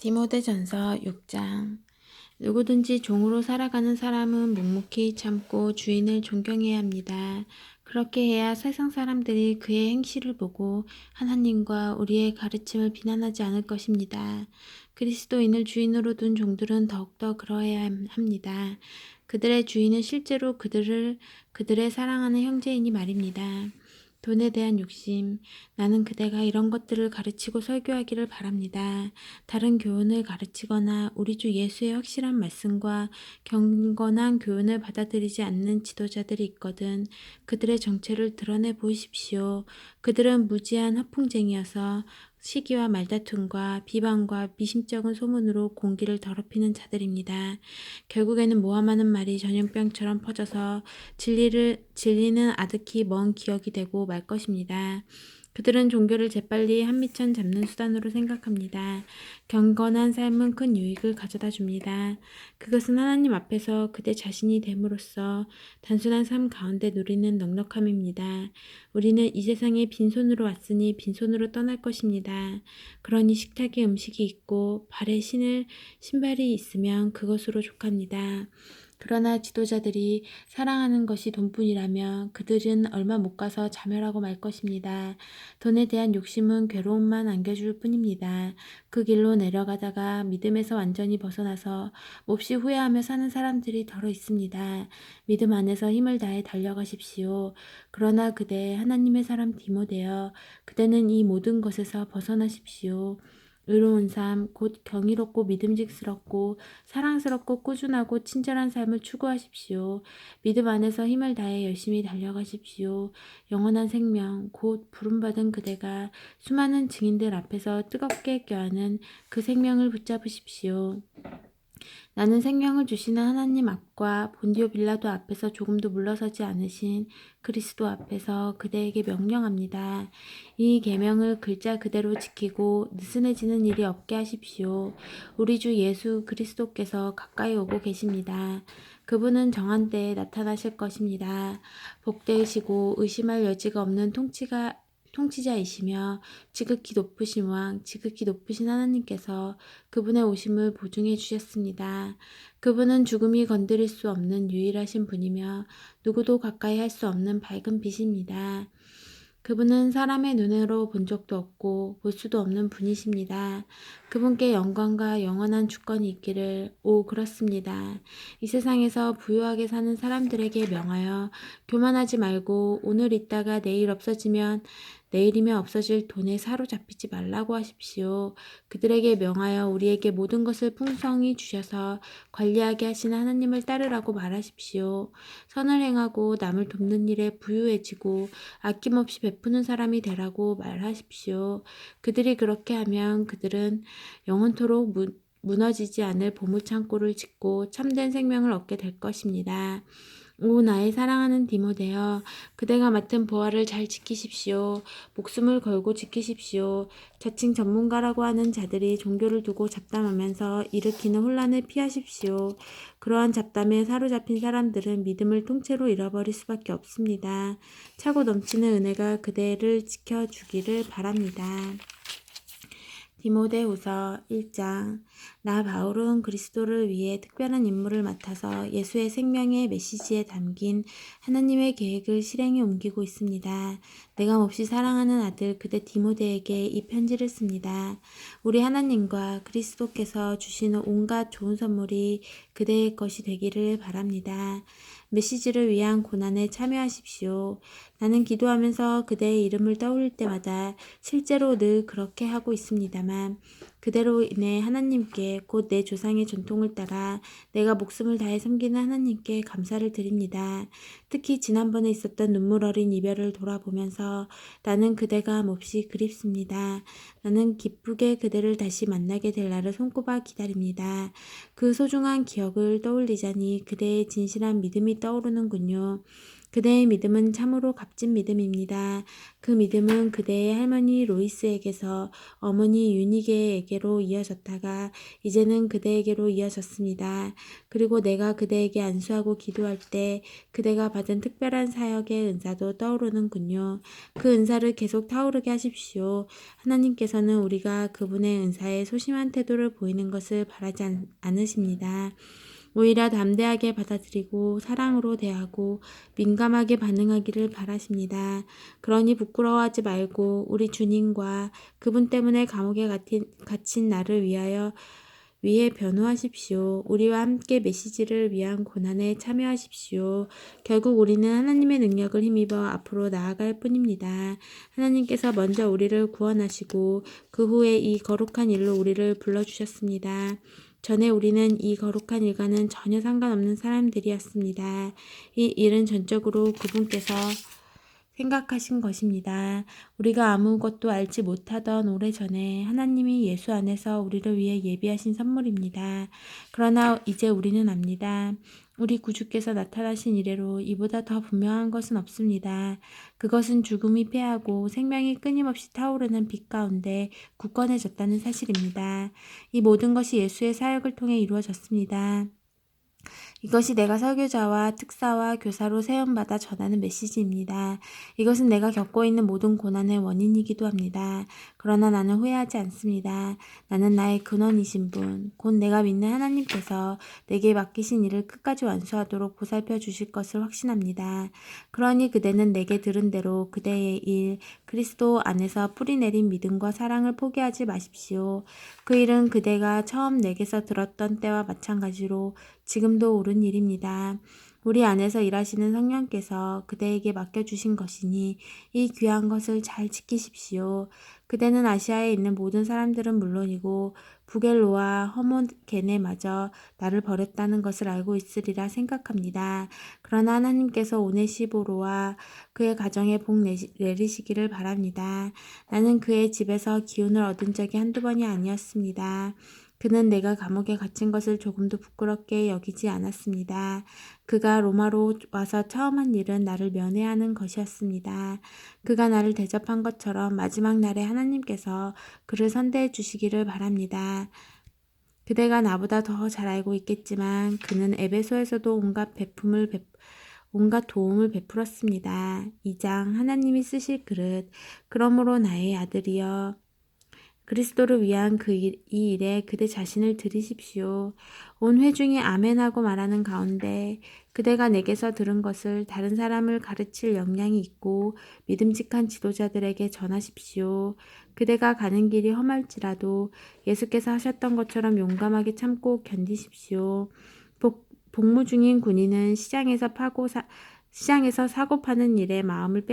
디모데전서 6장. 누구든지 종으로 살아가는 사람은 묵묵히 참고 주인을 존경해야 합니다. 그렇게 해야 세상 사람들이 그의 행실을 보고 하나님과 우리의 가르침을 비난하지 않을 것입니다. 그리스도인을 주인으로 둔 종들은 더욱더 그러해야 합니다. 그들의 주인은 실제로 그들의 사랑하는 형제이니 말입니다. 돈에 대한 욕심. 나는 그대가 이런 것들을 가르치고 설교하기를 바랍니다. 다른 교훈을 가르치거나 우리 주 예수의 확실한 말씀과 경건한 교훈을 받아들이지 않는 지도자들이 있거든 그들의 정체를 드러내 보이십시오. 그들은 무지한 허풍쟁이여서 시기와 말다툼과 비방과 미심쩍은 소문으로 공기를 더럽히는 자들입니다. 결국에는 모함하는 말이 전염병처럼 퍼져서 진리는 아득히 먼 기억이 되고 말 것입니다. 그들은 종교를 재빨리 한미천 잡는 수단으로 생각합니다. 경건한 삶은 큰 유익을 가져다 줍니다. 그것은 하나님 앞에서 그대 자신이 됨으로써 단순한 삶 가운데 누리는 넉넉함입니다. 우리는 이 세상에 빈손으로 왔으니 빈손으로 떠날 것입니다. 그러니 식탁에 음식이 있고 발에 신발이 있으면 그것으로 족합니다. 그러나 지도자들이 사랑하는 것이 돈뿐이라면 그들은 얼마 못 가서 자멸하고 말 것입니다. 돈에 대한 욕심은 괴로움만 안겨줄 뿐입니다. 그 길로 내려가다가 믿음에서 완전히 벗어나서 몹시 후회하며 사는 사람들이 더러 있습니다. 믿음 안에서 힘을 다해 달려가십시오. 그러나 그대 하나님의 사람 디모데여, 그대는 이 모든 것에서 벗어나십시오. 의로운 삶, 곧 경이롭고 믿음직스럽고 사랑스럽고 꾸준하고 친절한 삶을 추구하십시오. 믿음 안에서 힘을 다해 열심히 달려가십시오. 영원한 생명, 곧 부름받은 그대가 수많은 증인들 앞에서 뜨겁게 껴안은 그 생명을 붙잡으십시오. 나는 생명을 주시는 하나님 앞과 본디오 빌라도 앞에서 조금도 물러서지 않으신 그리스도 앞에서 그대에게 명령합니다. 이 계명을 글자 그대로 지키고 느슨해지는 일이 없게 하십시오. 우리 주 예수 그리스도께서 가까이 오고 계십니다. 그분은 정한 때에 나타나실 것입니다. 복되시고 의심할 여지가 없는 통치자이시며 지극히 높으신 왕, 지극히 높으신 하나님께서 그분의 오심을 보증해 주셨습니다. 그분은 죽음이 건드릴 수 없는 유일하신 분이며 누구도 가까이 할 수 없는 밝은 빛입니다. 그분은 사람의 눈으로 본 적도 없고 볼 수도 없는 분이십니다. 그분께 영광과 영원한 주권이 있기를. 오, 그렇습니다. 이 세상에서 부유하게 사는 사람들에게 명하여 교만하지 말고 오늘 있다가 내일 없어지면 내일이면 없어질 돈에 사로잡히지 말라고 하십시오. 그들에게 명하여 우리에게 모든 것을 풍성히 주셔서 관리하게 하시는 하나님을 따르라고 말하십시오. 선을 행하고 남을 돕는 일에 부유해지고 아낌없이 베푸는 사람이 되라고 말하십시오. 그들이 그렇게 하면 그들은 영원토록 무너지지 않을 보물창고를 짓고 참된 생명을 얻게 될 것입니다. 오, 나의 사랑하는 디모데여, 그대가 맡은 보화를 잘 지키십시오. 목숨을 걸고 지키십시오. 자칭 전문가라고 하는 자들이 종교를 두고 잡담하면서 일으키는 혼란을 피하십시오. 그러한 잡담에 사로잡힌 사람들은 믿음을 통째로 잃어버릴 수밖에 없습니다. 차고 넘치는 은혜가 그대를 지켜주기를 바랍니다. 디모데후서 1장. 나 바울은 그리스도를 위해 특별한 임무를 맡아서 예수의 생명의 메시지에 담긴 하나님의 계획을 실행에 옮기고 있습니다. 내가 몹시 사랑하는 아들 그대 디모데에게 이 편지를 씁니다. 우리 하나님과 그리스도께서 주시는 온갖 좋은 선물이 그대의 것이 되기를 바랍니다. 메시지를 위한 고난에 참여하십시오. 나는 기도하면서 그대의 이름을 떠올릴 때마다 실제로 늘 그렇게 하고 있습니다만 그대로 인해 하나님께 곧 내 조상의 전통을 따라 내가 목숨을 다해 섬기는 하나님께 감사를 드립니다. 특히 지난번에 있었던 눈물 어린 이별을 돌아보면서 나는 그대가 몹시 그립습니다. 나는 기쁘게 그대를 다시 만나게 될 날을 손꼽아 기다립니다. 그 소중한 기억을 떠올리자니 그대의 진실한 믿음이 떠오르는군요. 그대의 믿음은 참으로 값진 믿음입니다. 그 믿음은 그대의 할머니 로이스에게서 어머니 유니게에게로 이어졌다가 이제는 그대에게로 이어졌습니다. 그리고 내가 그대에게 안수하고 기도할 때 그대가 받은 특별한 사역의 은사도 떠오르는군요. 그 은사를 계속 타오르게 하십시오. 하나님께서는 우리가 그분의 은사에 소심한 태도를 보이는 것을 바라지 않으십니다. 오히려 담대하게 받아들이고 사랑으로 대하고 민감하게 반응하기를 바라십니다. 그러니 부끄러워하지 말고 우리 주님과 그분 때문에 감옥에 갇힌 나를 위해 변호하십시오. 우리와 함께 메시지를 위한 고난에 참여하십시오. 결국 우리는 하나님의 능력을 힘입어 앞으로 나아갈 뿐입니다. 하나님께서 먼저 우리를 구원하시고 그 후에 이 거룩한 일로 우리를 불러주셨습니다. 전에 우리는 이 거룩한 일과는 전혀 상관없는 사람들이었습니다. 이 일은 전적으로 그분께서 생각하신 것입니다. 우리가 아무것도 알지 못하던 오래전에 하나님이 예수 안에서 우리를 위해 예비하신 선물입니다. 그러나 이제 우리는 압니다. 우리 구주께서 나타나신 이래로 이보다 더 분명한 것은 없습니다. 그것은 죽음이 패하고 생명이 끊임없이 타오르는 빛 가운데 굳건해졌다는 사실입니다. 이 모든 것이 예수의 사역을 통해 이루어졌습니다. 이것이 내가 설교자와 특사와 교사로 세움받아 전하는 메시지입니다. 이것은 내가 겪고 있는 모든 고난의 원인이기도 합니다. 그러나 나는 후회하지 않습니다. 나는 나의 근원이신 분, 곧 내가 믿는 하나님께서 내게 맡기신 일을 끝까지 완수하도록 보살펴 주실 것을 확신합니다. 그러니 그대는 내게 들은 대로 그대의 일, 그리스도 안에서 뿌리내린 믿음과 사랑을 포기하지 마십시오. 그 일은 그대가 처음 내게서 들었던 때와 마찬가지로 지금도 옳은 일입니다. 우리 안에서 일하시는 성령께서 그대에게 맡겨주신 것이니 이 귀한 것을 잘 지키십시오. 그대는 아시아에 있는 모든 사람들은 물론이고 부겔로와 허모게네마저 나를 버렸다는 것을 알고 있으리라 생각합니다. 그러나 하나님께서 오네시보로와 그의 가정에 복 내리시기를 바랍니다. 나는 그의 집에서 기운을 얻은 적이 한두 번이 아니었습니다. 그는 내가 감옥에 갇힌 것을 조금도 부끄럽게 여기지 않았습니다. 그가 로마로 와서 처음 한 일은 나를 면회하는 것이었습니다. 그가 나를 대접한 것처럼 마지막 날에 하나님께서 그를 선대해 주시기를 바랍니다. 그대가 나보다 더 잘 알고 있겠지만 그는 에베소에서도 온갖 도움을 베풀었습니다. 2장 하나님이 쓰실 그릇. 그러므로 나의 아들이여 그리스도를 위한 이 일에 그대 자신을 드리십시오. 온 회중이 아멘하고 말하는 가운데 그대가 내게서 들은 것을 다른 사람을 가르칠 역량이 있고 믿음직한 지도자들에게 전하십시오. 그대가 가는 길이 험할지라도 예수께서 하셨던 것처럼 용감하게 참고 견디십시오. 복무 중인 군인은 시장에서 사고 파는 일에 마음을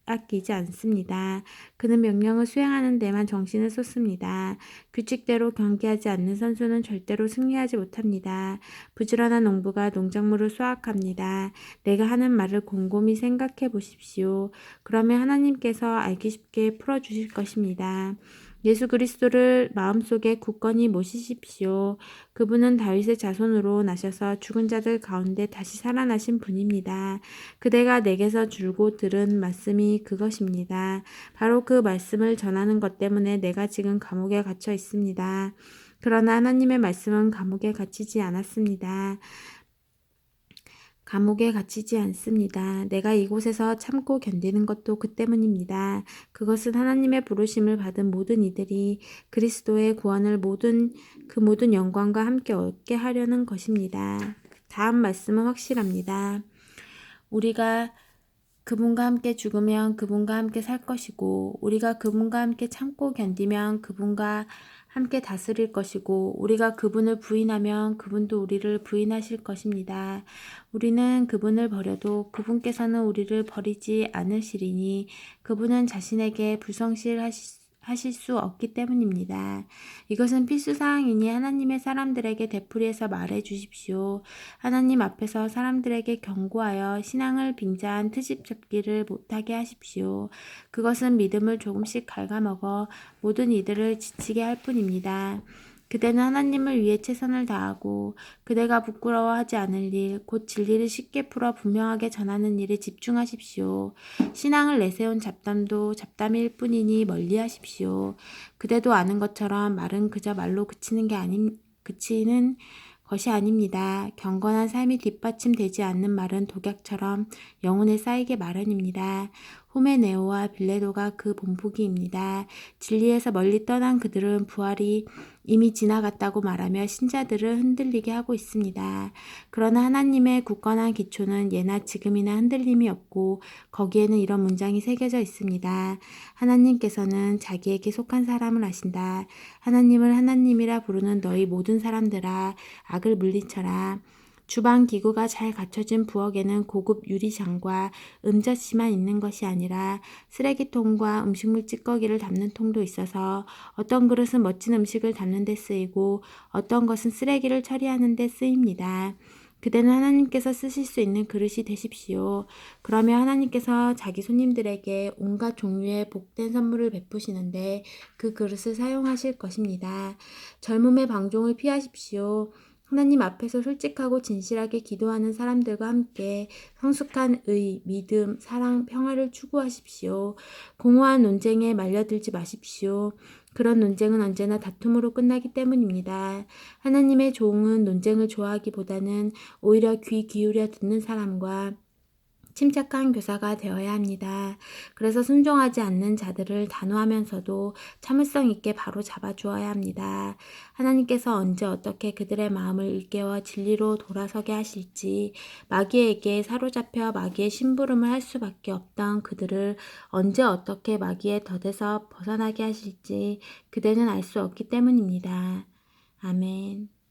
아끼지 않습니다. 그는 명령을 수행하는 데만 정신을 쏟습니다. 규칙대로 경기하지 않는 선수는 절대로 승리하지 못합니다. 부지런한 농부가 농작물을 수확합니다. 내가 하는 말을 곰곰이 생각해 보십시오. 그러면 하나님께서 알기 쉽게 풀어주실 것입니다. 예수 그리스도를 마음속에 굳건히 모시십시오. 그분은 다윗의 자손으로 나셔서 죽은 자들 가운데 다시 살아나신 분입니다. 그대가 내게서 줄곧 들은 말씀이 그것입니다. 바로 그 말씀을 전하는 것 때문에 내가 지금 감옥에 갇혀 있습니다. 그러나 하나님의 말씀은 감옥에 갇히지 않았습니다. 감옥에 갇히지 않습니다. 내가 이곳에서 참고 견디는 것도 그 때문입니다. 그것은 하나님의 부르심을 받은 모든 이들이 그리스도의 구원을 그 모든 영광과 함께 얻게 하려는 것입니다. 다음 말씀은 확실합니다. 우리가 그분과 함께 죽으면 그분과 함께 살 것이고 우리가 그분과 함께 참고 견디면 그분과 함께 다스릴 것이고 우리가 그분을 부인하면 그분도 우리를 부인하실 것입니다. 우리는 그분을 버려도 그분께서는 우리를 버리지 않으시리니 그분은 자신에게 불성실하실 수 없기 때문입니다. 이것은 필수사항이니 하나님의 사람들에게 되풀이해서 말해 주십시오. 하나님 앞에서 사람들에게 경고하여 신앙을 빙자한 트집 잡기를 못하게 하십시오. 그것은 믿음을 조금씩 갉아먹어 모든 이들을 지치게 할 뿐입니다. 그대는 하나님을 위해 최선을 다하고 그대가 부끄러워하지 않을 일, 곧 진리를 쉽게 풀어 분명하게 전하는 일에 집중하십시오. 신앙을 내세운 잡담도 잡담일 뿐이니 멀리하십시오. 그대도 아는 것처럼 말은 그저 말로 그치는 것이 아닙니다. 경건한 삶이 뒷받침되지 않는 말은 독약처럼 영혼에 쌓이게 마련입니다. 호메네오와 빌레도가 그 본보기입니다. 진리에서 멀리 떠난 그들은 부활이 이미 지나갔다고 말하며 신자들을 흔들리게 하고 있습니다. 그러나 하나님의 굳건한 기초는 예나 지금이나 흔들림이 없고 거기에는 이런 문장이 새겨져 있습니다. 하나님께서는 자기에게 속한 사람을 아신다. 하나님을 하나님이라 부르는 너희 모든 사람들아 악을 물리쳐라. 주방 기구가 잘 갖춰진 부엌에는 고급 유리장과 음젓이만 있는 것이 아니라 쓰레기통과 음식물 찌꺼기를 담는 통도 있어서 어떤 그릇은 멋진 음식을 담는 데 쓰이고 어떤 것은 쓰레기를 처리하는 데 쓰입니다. 그대는 하나님께서 쓰실 수 있는 그릇이 되십시오. 그러면 하나님께서 자기 손님들에게 온갖 종류의 복된 선물을 베푸시는데 그 그릇을 사용하실 것입니다. 젊음의 방종을 피하십시오. 하나님 앞에서 솔직하고 진실하게 기도하는 사람들과 함께 성숙한 의, 믿음, 사랑, 평화를 추구하십시오. 공허한 논쟁에 말려들지 마십시오. 그런 논쟁은 언제나 다툼으로 끝나기 때문입니다. 하나님의 종은 논쟁을 좋아하기보다는 오히려 귀 기울여 듣는 사람과 침착한 교사가 되어야 합니다. 그래서 순종하지 않는 자들을 단호하면서도 참을성 있게 바로 잡아주어야 합니다. 하나님께서 언제 어떻게 그들의 마음을 일깨워 진리로 돌아서게 하실지, 마귀에게 사로잡혀 마귀의 심부름을 할 수밖에 없던 그들을 언제 어떻게 마귀의 덫에서 벗어나게 하실지 그대는 알 수 없기 때문입니다. 아멘.